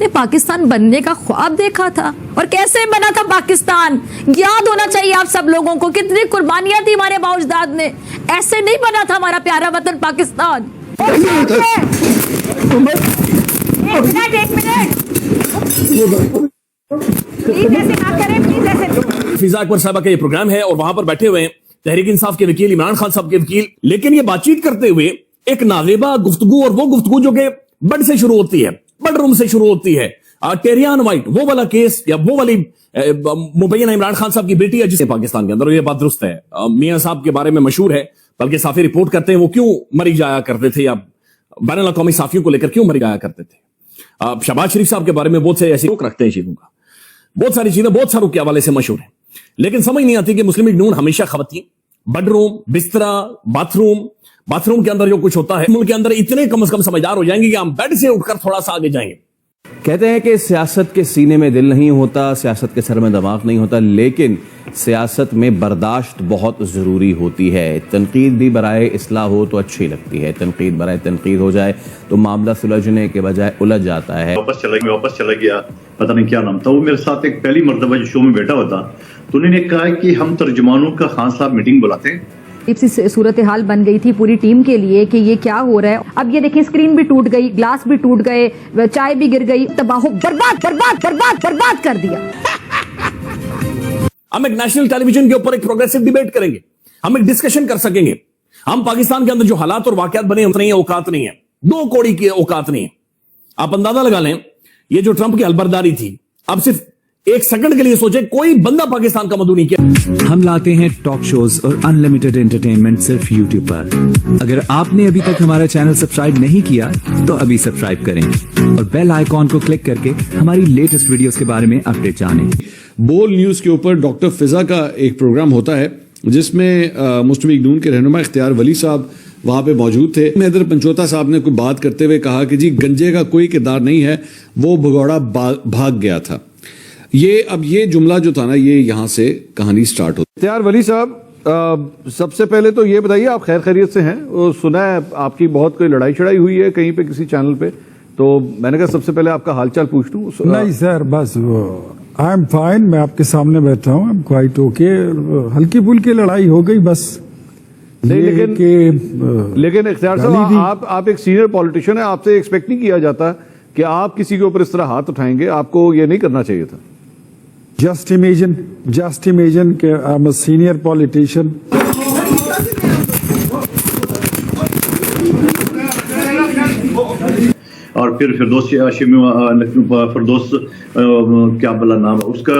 उसने पाकिस्तान बनने का ख्वाब देखा था। और कैसे बना था पाकिस्तान, याद होना चाहिए आप सब लोगों को, कितनी कुर्बानियां दी हमारे बाउजदाद ने। ऐसे नहीं बना था हमारा प्यारा वतन पाकिस्तान। एक मिनट प्लीज ऐसे ना करें, प्लीज ऐसे। फिजा अकबर साहबा का ये प्रोग्राम है और वहां पर बैठे हुए हैं तहरीक इंसाफ के वकील इमरान खान साहब के वकील, लेकिन ये बातचीत करते हुए एक नाजेबा गुफ्तगू, और वो गुफ्तगू जो कि बड से शुरू होती है, बड रूम से शुरू होती है। टेरियान वाइट वो वाला केस या वो वाली मुबैना इमरान खान साहब की बेटी है जिसे पाकिस्तान के अंदर, ये बात दुरुस्त है, मियां साहब के बारे में मशहूर है, बल्कि साफी रिपोर्ट करते हैं वो क्यों मरी जाया करते थे या बैनुल अक़वामी साफियों को लेकर क्यों मरी जाया करते थे। शहबाज शरीफ साहब के बारे में बहुत से ऐसे लोग रखते हैं चीजों का, बहुत सारी चीजें बहुत सारों के हवाले से मशहूर है, लेकिन समझ नहीं आती कि मुस्लिम लीग नून हमेशा खवातीन, बेडरूम, बिस्तरा, बाथरूम के अंदर जो कुछ होता है, मुल्क के अंदर इतने कम से कम समझदार हो जाएंगे कि हम बेड से उठकर थोड़ा सा आगे जाएंगे। कहते हैं कि सियासत के सीने में दिल नहीं होता, सियासत के सर में दिमाग नहीं होता, लेकिन सियासत में बर्दाश्त बहुत ज़रूरी होती है। तनकीद भी बराए इस्लाह हो तो अच्छी लगती है, तनकीद बराए तनकीद हो जाए तो मामला सुलझने के बजाय उलझ जाता है। वापस चला गया, पता नहीं क्या नाम था वो, मेरे साथ एक पहली मर्तबा जो शो में बैठा हुआ था, तो उन्होंने कहा कि हम तर्जुमानों का खान साहब मीटिंग बुलाते हैं। सूरत हाल बन गई थी पूरी टीम के लिए कि ये क्या हो रहा है। अब ये देखिए स्क्रीन भी टूट गई, ग्लास भी टूट गए, चाय भी गिर गई, तबाह, बर्बाद कर दिया। हम एक नेशनल टेलीविजन के ऊपर एक प्रोग्रेसिव डिबेट करेंगे, हम एक डिस्कशन कर सकेंगे। हम पाकिस्तान के अंदर जो हालात और वाकयात बने उतनी है औकात नहीं है, 2 कौड़ी की औकात नहीं है। आप अंदाजा लगा लें, ये जो ट्रंप की अलबरदारी थी, अब सिर्फ एक सेकंड के लिए सोचे कोई बंदा पाकिस्तान का मधु नहीं किया। हम लाते हैं टॉक शोज और अनलिमिटेड एंटरटेनमेंट सिर्फ यूट्यूब पर। अगर आपने अभी तक हमारा चैनल सब्सक्राइब नहीं किया तो अभी सब्सक्राइब करें और बेल आइकॉन को क्लिक करके हमारी लेटेस्ट वीडियोस के बारे में अपडेट जानें। बोल न्यूज के ऊपर डॉक्टर फिजा का एक प्रोग्राम होता है जिसमें मुस्लिम लीग नून के रहनुमा इख्तियार वली साहब वहां पे मौजूद थे। हैदर पंचोता साहब ने कोई बात करते हुए कहा कि जी गंजे का कोई किरदार नहीं है, वो भगौड़ा भाग गया था। ये जुमला जो था ना, ये यहाँ से कहानी स्टार्ट होती। इख्तियार वली साहब, सबसे पहले तो ये बताइए आप खैर खैरियत से हैं? वो सुना है आपकी बहुत कोई लड़ाई शड़ाई हुई है कहीं पे किसी चैनल पे, तो मैंने कहा सबसे पहले आपका हालचाल पूछ लूं। नहीं सर, बस आई एम फाइन, मैं आपके सामने बैठा हूँ, आई एम क्वाइट ओके। हल्की फुल्की लड़ाई हो गई बस। नहीं, लेकिन इख्तियार साहब आप एक सीनियर पॉलिटिशियन है, आपसे एक्सपेक्ट नहीं किया जाता कि आप किसी के ऊपर इस तरह हाथ उठाएंगे। आपको ये नहीं करना चाहिए था। Just imagine कि I'm a senior politician. और फिर फिरदौस क्या भला नाम उसका,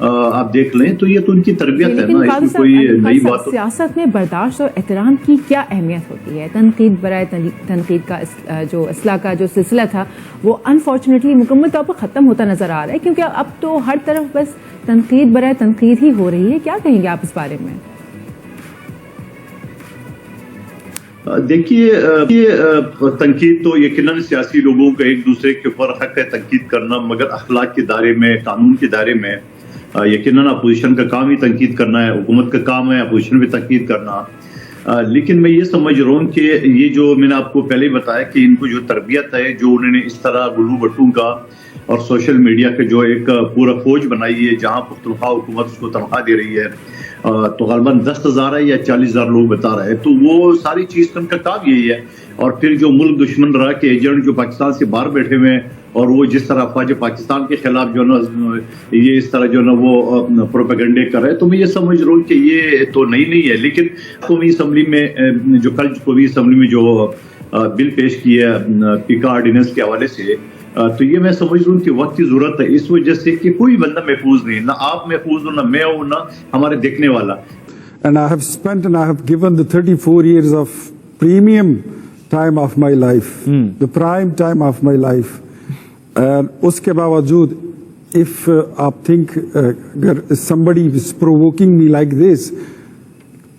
आप देख लें तो ये तो उनकी तरबियत है ना, इसमें कोई नई बात। सियासत में बर्दाश्त और एहतराम की क्या अहमियत होती है? तनकीद बराए तनकीद का जो इस्लाह का जो सिलसिला था वो अनफॉर्चुनेटली मुकम्मल तौर पर ख़त्म होता नजर आ रहा है, क्योंकि अब तो हर तरफ बस तनकीद बराए तनकीद ही हो रही है। क्या कहेंगे आप इस बारे में? देखिए, तनकीद तो यकीनन सियासी लोगों का एक दूसरे के ऊपर हक है तनकीद करना, मगर अखलाक के दायरे में, कानून के दायरे में यकीनन अपोजिशन का काम ही तनकीद करना है, हुकूमत का काम है अपोजिशन भी तनकीद करना। लेकिन मैं ये समझ रहा हूँ कि ये जो मैंने आपको पहले ही बताया कि इनको जो तरबियत है, जो उन्होंने इस तरह गुल्लू बट्टू का और सोशल मीडिया के जो एक पूरा फौज बनाई है, जहाँ पुख्तनख्वा हुकूमत उसको तनख्वाह दे रही है, तो गलबन 10,000 है या 40,000 लोग बता रहे हैं, तो वो सारी चीज तो उनका काम यही है। और फिर जो मुल्क दुश्मन रहा के एजेंट जो पाकिस्तान से बाहर बैठे हुए हैं, और वो जिस तरह अफवाज पाकिस्तान के खिलाफ जो ना ये इस तरह जो ना वो प्रोपेगेंडे कर रहे हैं, तो मैं ये समझ रहा हूँ कि ये तो नहीं है। लेकिन कौमी असम्बली में जो कल कौमी असम्बली में जो बिल पेश किया पीका ऑर्डिनेंस के हवाले से, तो ये मैं समझ रहा हूँ कि वक्त की जरूरत है, इस वजह से कि कोई बंदा महफूज नहीं, ना आप महफूज हो, ना मैं हूँ, ना हमारे देखने वाला। And I have spent and I have given the 34 years of premium time of my life, the prime time of my life. And उसके बावजूद, if आप think somebody is provoking me like this,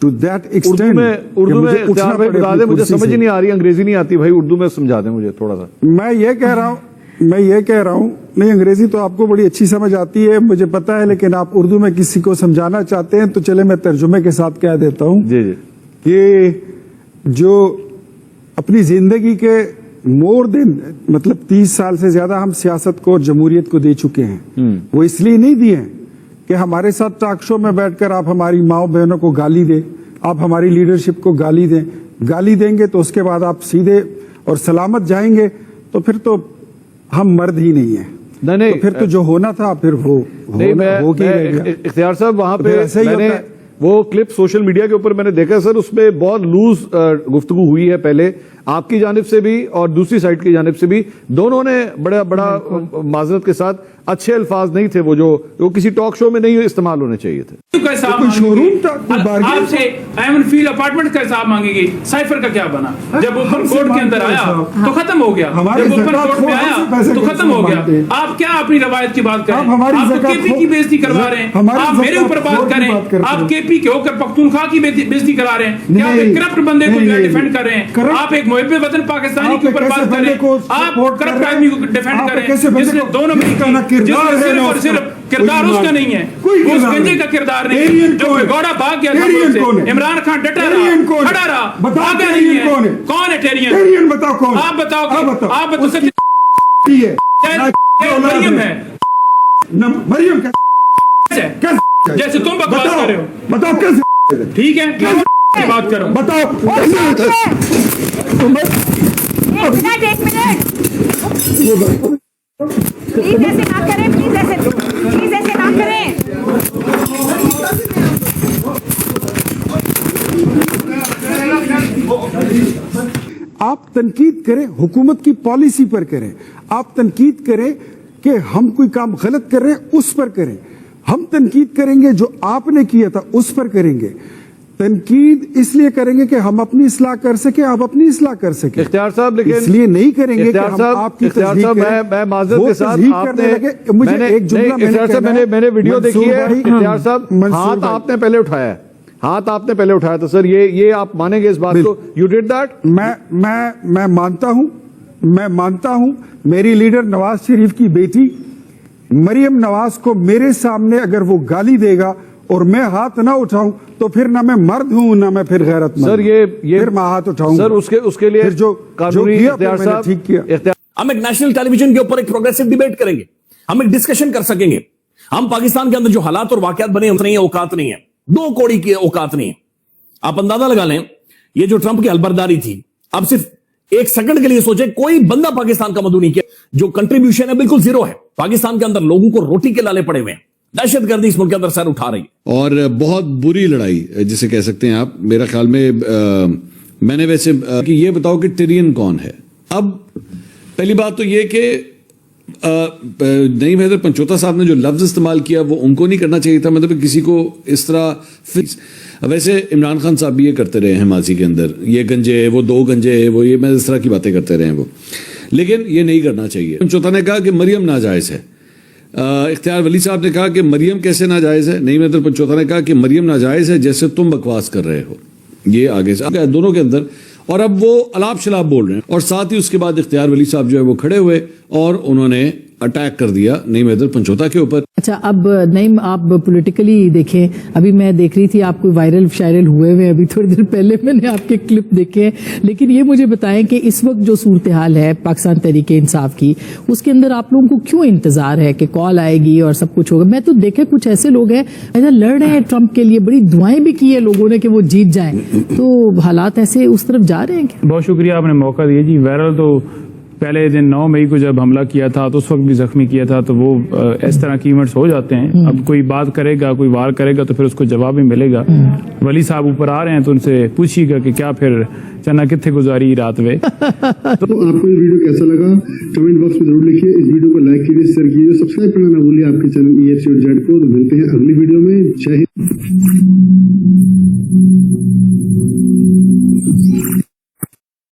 to that extent, Urdu में बता दे, मुझे समझ ही नहीं आ रही, अंग्रेजी नहीं आती भाई, उर्दू में समझा दे मुझे थोड़ा सा। मैं ये कह रहा हूँ, नहीं अंग्रेजी तो आपको बड़ी अच्छी समझ आती है, मुझे पता है, लेकिन आप उर्दू में किसी को समझाना चाहते हैं तो चले मैं तर्जुमे के साथ कह देता हूँ कि जो अपनी जिंदगी के मोर देन मतलब 30 साल से ज्यादा हम सियासत को और जमहूरियत को दे चुके हैं। वो इसलिए नहीं दिए हैं कि हमारे साथ टॉक शो में बैठकर आप हमारी माओ बहनों को गाली दें, आप हमारी लीडरशिप को गाली दें। गाली देंगे तो उसके बाद आप सीधे और सलामत जाएंगे तो फिर तो हम मर्द ही नहीं है। नहीं, तो फिर तो जो होना था फिर वो इख्तियार साहब वहां पे ऐसा ही मैंने होता है। वो क्लिप सोशल मीडिया के ऊपर मैंने देखा सर, उसमें बहुत लूज गुफ्तगू हुई है, पहले आपकी जानिब से भी और दूसरी साइड की जानिब से भी, दोनों ने बड़ा माजरत के साथ अच्छे अल्फाज नहीं थे वो किसी टॉक शो में नहीं इस्तेमाल होने चाहिए थे। शोरूम आपसे एमन फील अपार्टमेंट का हिसाब मांगेगी, साइफर का क्या बना? जब ओपन कोर्ट के अंदर आया तो खत्म हो गया, जब ओपन कोर्ट में आया तो खत्म हो गया। आप क्या अपनी रवायत की बात करें? आप तो केपी की बेइज्जती करवा रहे हैं, आप मेरे ऊपर बात करें। आप केपी के होकर पख्तूनख्वा की बेइज्जती करा रहे हैं, क्या आप एक करप्ट बंदे को डिफेंड कर रहे हैं? आप एक मुहिब्बे वतन पाकिस्तानी के ऊपर बात करें, आप करप्ट आदमी को डिफेंड करें जिसने 2 नंबर जिसमें सिर्फ और सिर्फ किरदार उसका नहीं है, उस गंजे का किरदार नहीं है जो घोड़ा भाग गया था। इमरान खान डटा रहा, खड़ा रहा, भागा नहीं है। कौन है टेरियन? बताओ कौन? आप बताओ, आप बताओ। सच मरियम है, मरियम कैसे? जैसे तुम बकवास कर रहे हो। बताओ कैसे? ठीक है, बात करो, बताओ। प्लीज ऐसे ना करें, प्लीज ऐसे ना करें। आप तनकीद करें, हुकूमत की पॉलिसी पर करें। आप तनकीद करें कि हम कोई काम गलत कर रहे हैं, उस पर करें। हम तनकीद करेंगे जो आपने किया था उस पर करेंगे। तनकीद इसलिए करेंगे कि हम अपनी इस्लाह कर सके, आप अपनी इस्लाह कर सके। इख्तियार साहब लेकिन इसलिए नहीं करेंगे कि हम आपकी तस्दीक करें। मैं माजरत के साथ मैंने वीडियो देखी है। इख्तियार साब, हाथ आपने पहले उठाया है, हाथ आपने पहले उठाया था सर, ये आप मानेंगे इस बात को? You did that? मैं मानता हूं मेरी लीडर नवाज शरीफ की बेटी मरियम नवाज को मेरे सामने अगर वो गाली देगा और मैं हाथ ना उठाऊं तो फिर ना मैं मर्द हूं ना मैं फिर गैरतमंद। सर ये फिर मैं हाथ उठाऊंगा सर, उसके लिए जो किया मैंने ठीक किया। हम एक नेशनल टेलीविजन के ऊपर एक प्रोग्रेसिव डिबेट करेंगे, हम एक डिस्कशन कर सकेंगे। हम पाकिस्तान के अंदर जो हालात और वाकयात बने उतनी है औकात नहीं है, 2 कौड़ी की औकात नहीं है। आप अंदाजा लगा लें, ये जो ट्रंप की अलबरदारी थी, अब सिर्फ 1 सेकंड के लिए सोचे, कोई बंदा पाकिस्तान का मदू नहीं किया। जो कंट्रीब्यूशन है बिल्कुल जीरो है। पाकिस्तान के अंदर लोगों को रोटी के लाले पड़े हुए हैं, दहशतगर्दी इस मुल्क के अंदर सर उठा रही है और बहुत बुरी लड़ाई जिसे कह सकते हैं आप। मेरा ख्याल में मैंने वैसे कि ये बताओ कि टिरियन कौन है। अब पहली बात तो ये कि नईम हैदर पंचोता साहब ने जो लफ्ज इस्तेमाल किया वो उनको नहीं करना चाहिए था, मतलब किसी को इस तरह। वैसे इमरान खान साहब भी ये करते रहे हैं माजी के अंदर, ये गंजे है, वो 2 गंजे है, वो ये मैं इस तरह की बातें करते रहे हैं वो, लेकिन ये नहीं करना चाहिए। पंचोता ने कहा कि मरियम नाजायज है, इख्तियार वली साहब ने कहा कि मरियम कैसे नाजायज है, नईम हैदर पंचोता ने कहा कि मरियम नाजायज है जैसे तुम बकवास कर रहे हो। ये आगे से दोनों के अंदर, और अब वो अलाप शलाप बोल रहे हैं। और साथ ही उसके बाद इख्तियार वली साहब जो है वो खड़े हुए और उन्होंने अटैक कर दिया नईम हैदर पंचोता के ऊपर। अच्छा, अब नईम आप पॉलिटिकली देखें, अभी मैं देख रही थी आपको वायरल हुए हुए अभी थोड़ी देर पहले मैंने आपके क्लिप देखे हैं, लेकिन ये मुझे बताएं कि इस वक्त जो सूरत हाल है पाकिस्तान तहरीक इंसाफ की, उसके अंदर आप लोगों को क्यों इंतजार है कि कॉल आएगी और सब कुछ होगा? मैं तो देखे कुछ ऐसे लोग हैं ऐसा लड़ रहे हैं ट्रंप के लिए, बड़ी दुआएं भी की है लोगों ने कि वो जीत जाएं, तो हालात ऐसे उस तरफ जा रहे हैं क्या? बहुत शुक्रिया, आपने मौका दिया जी। वायरल तो पहले दिन 9 मई को जब हमला किया था तो उस वक्त भी जख्मी किया था, तो वो इस तरह की इवेंट्स हो जाते हैं। अब कोई बात करेगा, कोई वार करेगा तो फिर उसको जवाब भी मिलेगा। वली साहब ऊपर आ रहे हैं तो उनसे पूछिएगा कि क्या फिर चना कितने गुजारी रात में। तो आपको ये वीडियो कैसा लगा कमेंट बॉक्स में जरूर लिखिए। इस वीडियो को लाइक कीजिए, शेयर कीजिए, सब्सक्राइब करना ना भूलिए आपके चैनल EFC और जेड को। तो मिलते हैं अगली वीडियो में। जय हिंद।